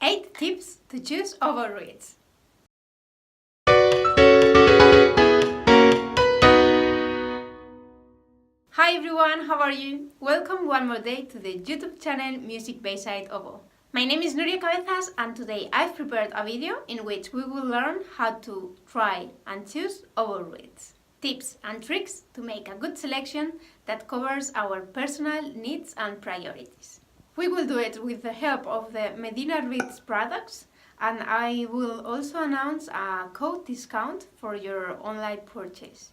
8 tips to choose Oboe Reeds. Hi everyone, how are you? Welcome one more day to the YouTube channel MusicBayside Oboe. My name is Nuria Cabezas and today I've prepared a video in which we will learn how to try and choose Oboe Reeds. Tips and tricks to make a good selection that covers our personal needs and priorities. We will do it with the help of the Medina Reeds products, and I will also announce a code discount for your online purchase.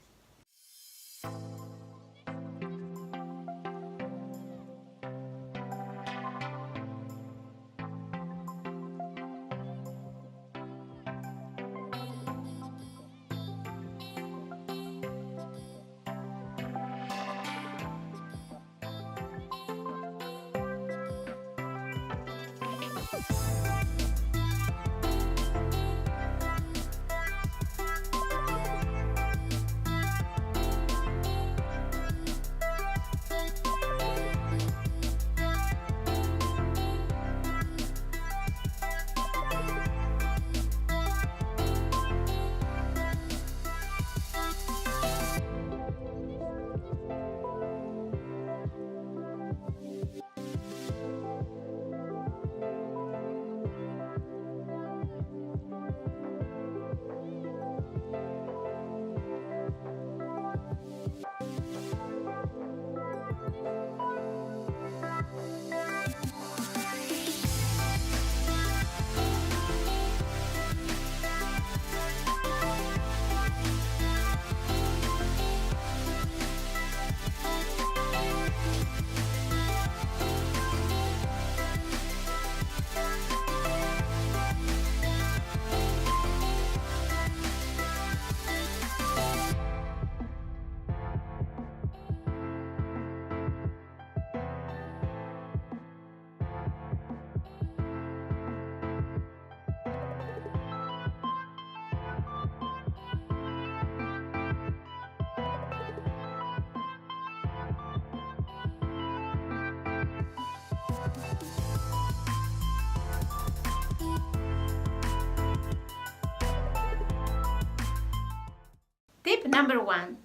Tip number 1.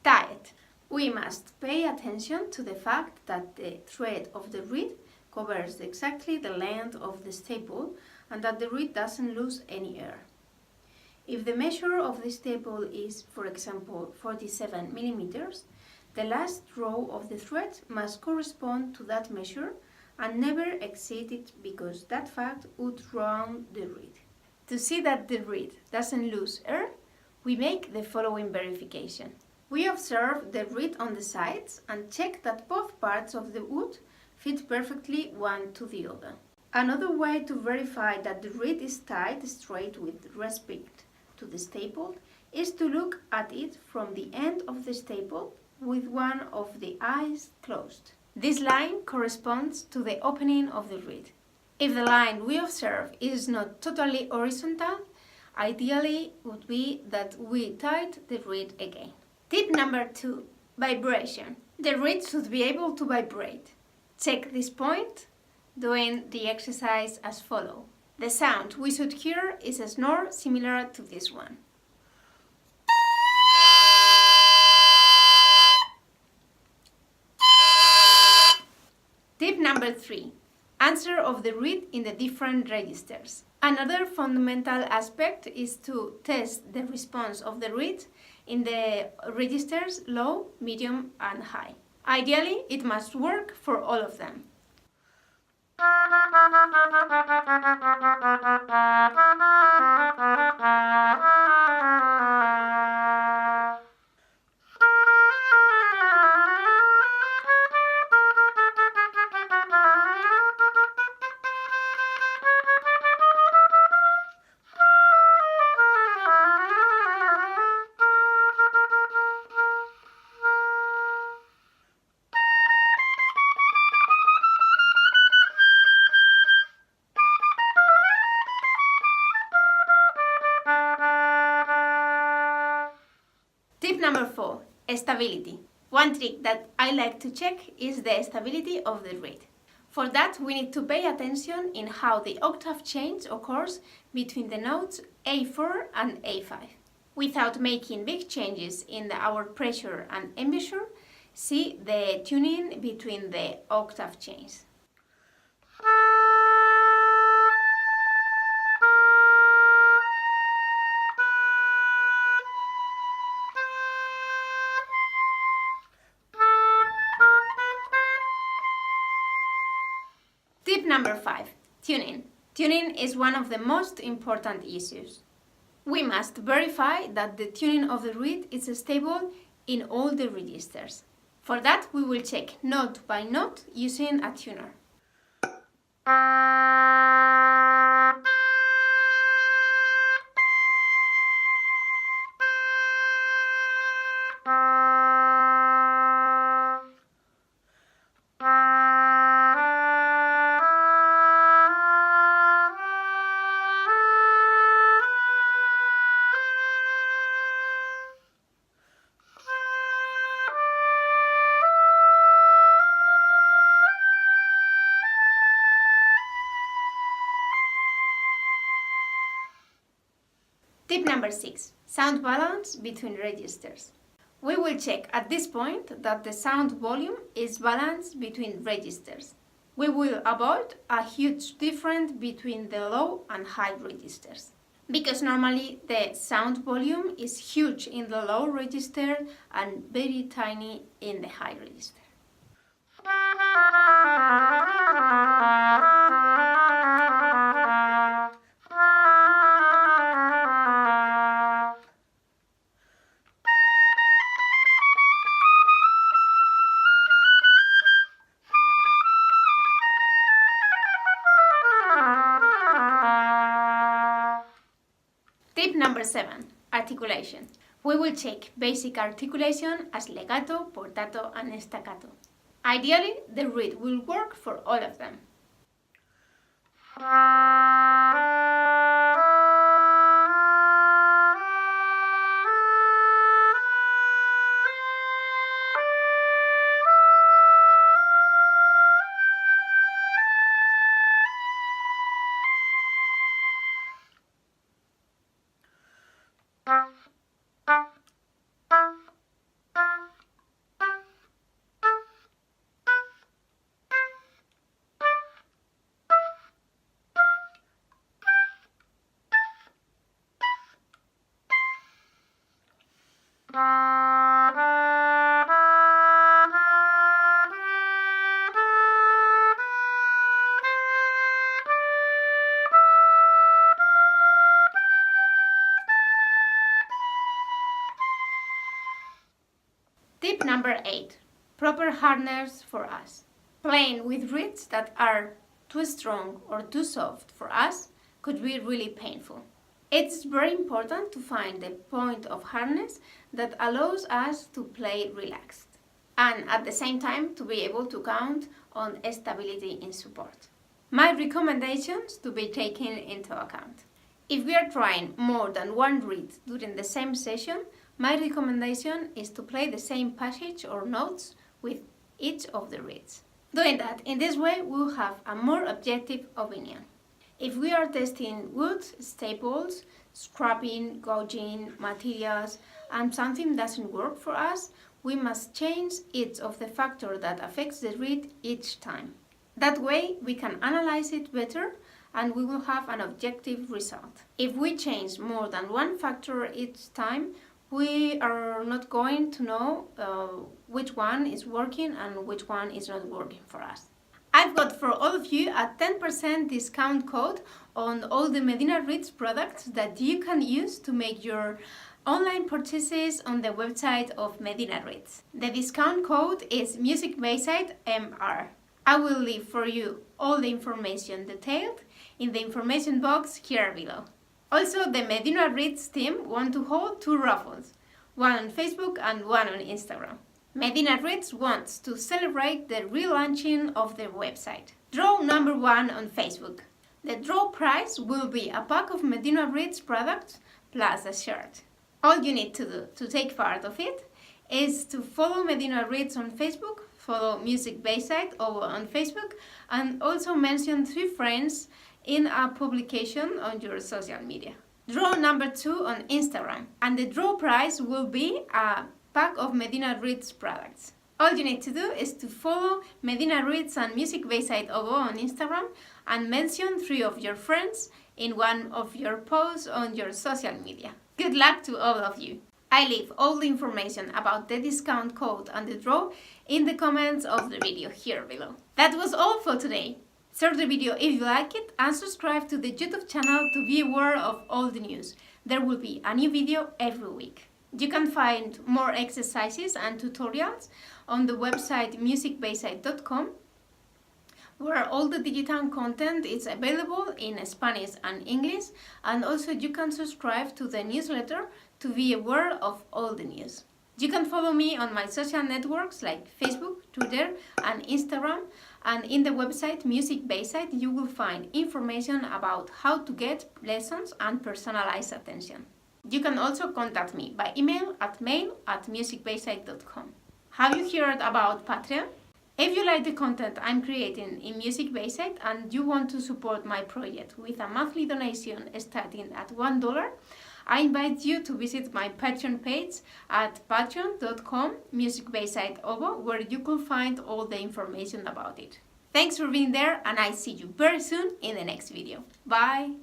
Tie it. We must pay attention to the fact that the thread of the reed covers exactly the length of the staple and that the reed doesn't lose any air. If the measure of the staple is, for example, 47 millimeters, the last row of the thread must correspond to that measure and never exceed it because that fact would round the reed. To see that the reed doesn't lose air, we make the following verification. We observe the reed on the sides and check that both parts of the wood fit perfectly one to the other. Another way to verify that the reed is tied straight with respect to the staple is to look at it from the end of the staple with one of the eyes closed. This line corresponds to the opening of the reed. If the line we observe is not totally horizontal, ideally would be that we tied the reed again. Tip number 2. Vibration. The reed should be able to vibrate. Check this point doing the exercise as follows. The sound we should hear is a snore similar to this one. Tip number 3. Answer of the reed in the different registers. Another fundamental aspect is to test the response of the reed in the registers low, medium and high. Ideally, it must work for all of them. Tip number 4. Stability. One trick that I like to check is the stability of the reed. For that, we need to pay attention in how the octave change occurs between the notes A4 and A5. Without making big changes in our pressure and embouchure, see the tuning between the octave changes. Tip number 5. Tuning. Tuning is one of the most important issues. We must verify that the tuning of the reed is stable in all the registers. For that, we will check note by note using a tuner. Tip number 6. Sound balance between registers. We will check at this point that the sound volume is balanced between registers. We will avoid a huge difference between the low and high registers, because normally the sound volume is huge in the low register and very tiny in the high register. Tip number 7. Articulation. We will check basic articulation as legato, portato and staccato. Ideally, the reed will work for all of them. Tip number 8. Proper harness for us. Playing with reeds that are too strong or too soft for us could be really painful. It's very important to find the point of harness that allows us to play relaxed, and at the same time to be able to count on stability in support. My recommendations to be taken into account. If we are trying more than one reed during the same session, my recommendation is to play the same passage or notes with each of the reeds. Doing that in this way, we will have a more objective opinion. If we are testing wood, staples, scrapping, gouging, materials, and something doesn't work for us, we must change each of the factors that affects the reed each time. That way, we can analyze it better and we will have an objective result. If we change more than one factor each time, we are not going to know which one is working and which one is not working for us. I've got for all of you a 10% discount code on all the Medina Reeds products that you can use to make your online purchases on the website of Medina Reeds. The discount code is MusicBayside MR. I will leave for you all the information detailed in the information box here below. Also, the Medina Reeds team want to hold 2 raffles, one on Facebook and one on Instagram. Medina Reeds wants to celebrate the relaunching of their website. Draw number 1 on Facebook. The draw prize will be a pack of Medina Reeds products plus a shirt. All you need to do to take part of it is to follow Medina Reeds on Facebook, follow MusicBayside Oboe on Facebook, and also mention 3 friends in a publication on your social media. Draw number 2 on Instagram, and the draw prize will be a pack of Medina Reeds products. All you need to do is to follow Medina Reeds and MusicBayside Oboe on Instagram and mention 3 of your friends in one of your posts on your social media. Good luck to all of you! I leave all the information about the discount code and the draw in the comments of the video here below. That was all for today. Share the video if you like it and subscribe to the YouTube channel to be aware of all the news. There will be a new video every week. You can find more exercises and tutorials on the website musicbayside.com, where all the digital content is available in Spanish and English, and also you can subscribe to the newsletter to be aware of all the news. You can follow me on my social networks like Facebook, Twitter and Instagram, and in the website MusicBayside you will find information about how to get lessons and personalized attention. You can also contact me by email at mail@musicbayside.com. Have you heard about Patreon? If you like the content I'm creating in MusicBayside and you want to support my project with a monthly donation starting at $1, I invite you to visit my Patreon page at patreon.com/musicbaysideoboe, where you can find all the information about it. Thanks for being there, and I see you very soon in the next video. Bye!